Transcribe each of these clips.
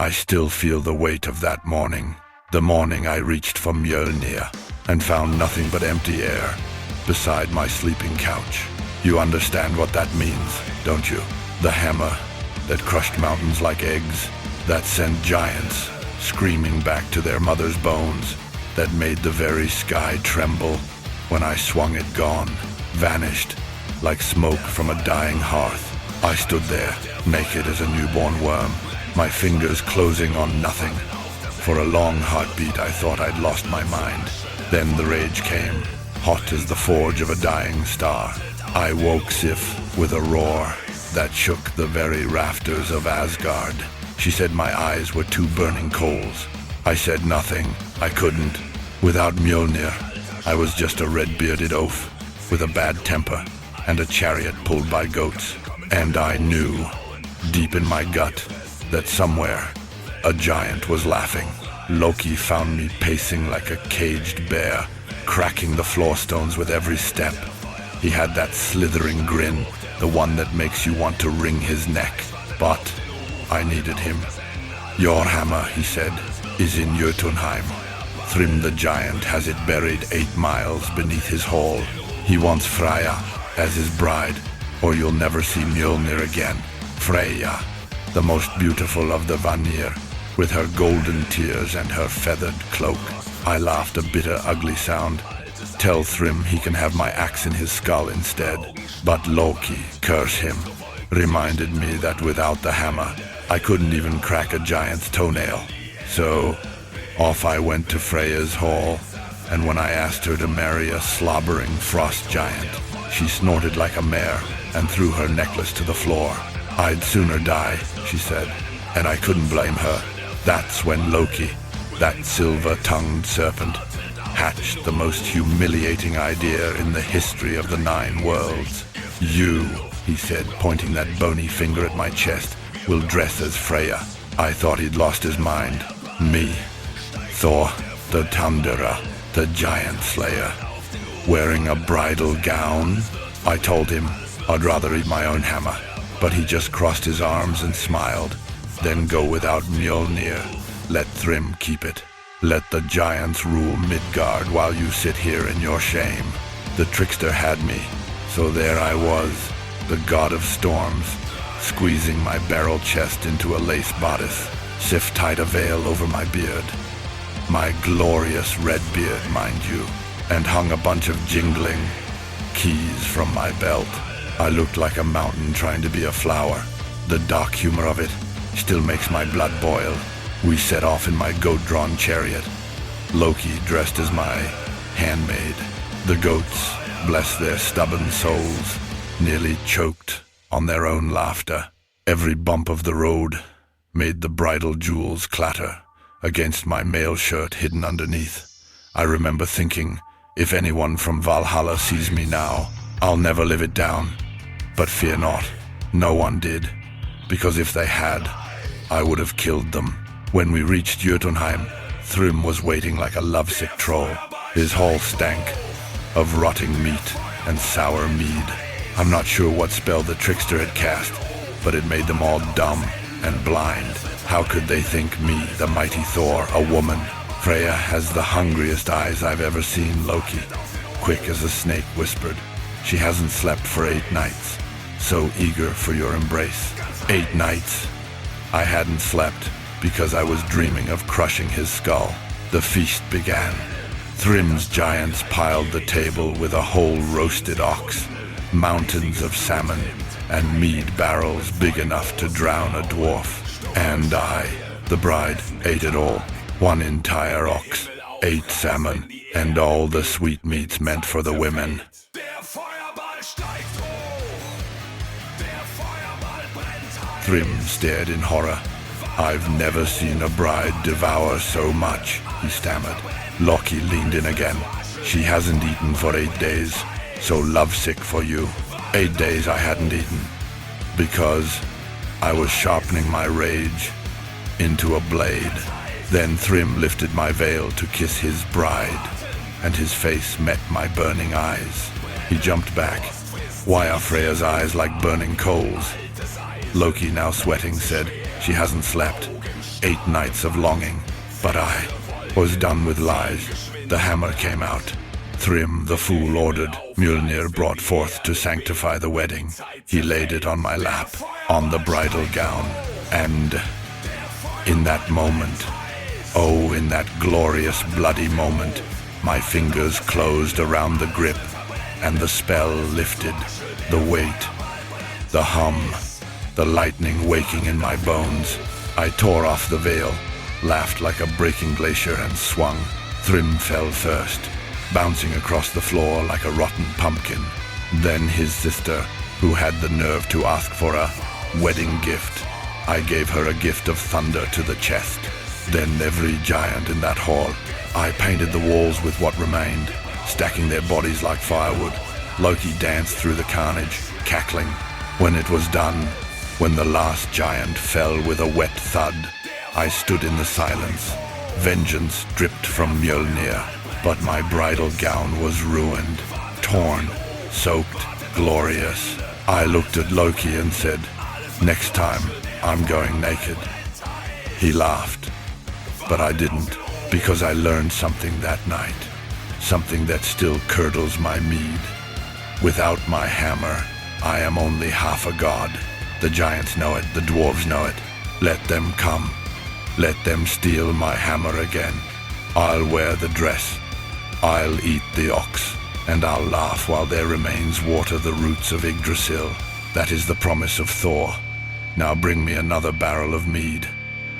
I still feel the weight of that morning. The morning I reached for Mjölnir and found nothing but empty air beside my sleeping couch. You understand what that means, don't you? The hammer that crushed mountains like eggs, that sent giants screaming back to their mother's bones, that made the very sky tremble. When I swung it gone, vanished, like smoke from a dying hearth. I stood there, naked as a newborn worm, my fingers closing on nothing. For a long heartbeat I thought I'd lost my mind. Then the rage came, hot as the forge of a dying star. I woke Sif with a roar that shook the very rafters of Asgard. She said my eyes were two burning coals. I said nothing. I couldn't. Without Mjolnir, I was just a red-bearded oaf with a bad temper and a chariot pulled by goats. And I knew, deep in my gut, that somewhere a giant was laughing. Loki found me pacing like a caged bear, cracking the floor stones with every step. He had that slithering grin, the one that makes you want to wring his neck. But I needed him. Your hammer, he said, is in Jotunheim. Thrym the giant has it buried 8 miles beneath his hall. He wants Freyja as his bride, or you'll never see Mjolnir again. Freyja, the most beautiful of the Vanir, with her golden tears and her feathered cloak. I laughed a bitter, ugly sound. Tell Thrym he can have my axe in his skull instead. But Loki, curse him, reminded me that without the hammer, I couldn't even crack a giant's toenail. So off I went to Freyja's hall, and when I asked her to marry a slobbering frost giant, she snorted like a mare and threw her necklace to the floor. I'd sooner die, she said, and I couldn't blame her. That's when Loki, that silver-tongued serpent, hatched the most humiliating idea in the history of the 9 worlds. You, he said, pointing that bony finger at my chest, will dress as Freyja. I thought he'd lost his mind. Me, Thor, the Thunderer, the giant slayer, wearing a bridal gown. I told him I'd rather eat my own hammer, but he just crossed his arms and smiled. Then go without Mjolnir. Let Thrym keep it. Let the giants rule Midgard while you sit here in your shame. The trickster had me, so there I was, the god of storms, squeezing my barrel chest into a lace bodice. Sif tied a veil over my beard, my glorious red beard, mind you, and hung a bunch of jingling keys from my belt. I looked like a mountain trying to be a flower. The dark humor of it still makes my blood boil. We set off in my goat-drawn chariot, Loki dressed as my handmaid. The goats, bless their stubborn souls, nearly choked on their own laughter. Every bump of the road made the bridal jewels clatter against my mail shirt hidden underneath. I remember thinking, if anyone from Valhalla sees me now, I'll never live it down. But fear not, no one did, because if they had, I would have killed them. When we reached Jotunheim, Thrym was waiting like a lovesick troll. His hall stank of rotting meat and sour mead. I'm not sure what spell the trickster had cast, but it made them all dumb and blind. How could they think me, the mighty Thor, a woman? Freyja has the hungriest eyes I've ever seen, Loki. Quick as a snake whispered. She hasn't slept for 8 nights. So eager for your embrace. 8 nights. I hadn't slept because I was dreaming of crushing his skull. The feast began. Thrym's giants piled the table with a whole roasted ox, mountains of salmon, and mead barrels big enough to drown a dwarf. And I, the bride, ate it all. 1 entire ox, 8 salmon, and all the sweetmeats meant for the women. Thrym stared in horror. I've never seen a bride devour so much, he stammered. Loki leaned in again. She hasn't eaten for 8 days, so lovesick for you. 8 days I hadn't eaten, because I was sharpening my rage into a blade. Then Thrym lifted my veil to kiss his bride, and his face met my burning eyes. He jumped back. Why are Freyja's eyes like burning coals? Loki, now sweating, said, she hasn't slept. 8 nights of longing. But I was done with lies. The hammer came out. Thrym, the fool, ordered. Mjolnir brought forth to sanctify the wedding. He laid it on my lap, on the bridal gown. And in that moment, oh, in that glorious bloody moment, my fingers closed around the grip, and the spell lifted. The weight, the hum, the lightning waking in my bones. I tore off the veil, laughed like a breaking glacier, and swung. Thrym fell first, bouncing across the floor like a rotten pumpkin. Then his sister, who had the nerve to ask for a wedding gift. I gave her a gift of thunder to the chest. Then every giant in that hall. I painted the walls with what remained, stacking their bodies like firewood. Loki danced through the carnage, cackling. When it was done, when the last giant fell with a wet thud, I stood in the silence. Vengeance dripped from Mjolnir, but my bridal gown was ruined, torn, soaked, glorious. I looked at Loki and said, "Next time, I'm going naked." He laughed, but I didn't, because I learned something that night, something that still curdles my mead. Without my hammer, I am only half a god. The giants know it, the dwarves know it. Let them come. Let them steal my hammer again. I'll wear the dress. I'll eat the ox, and I'll laugh while their remains water the roots of Yggdrasil. That is the promise of Thor. Now bring me another barrel of mead.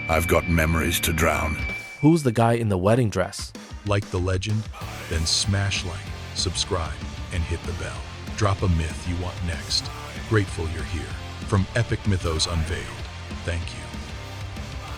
I've got memories to drown. Who's the guy in the wedding dress? Like the legend? Then smash like, subscribe, and hit the bell. Drop a myth you want next. Grateful you're here. From Epic Mythos Unveiled. Thank you.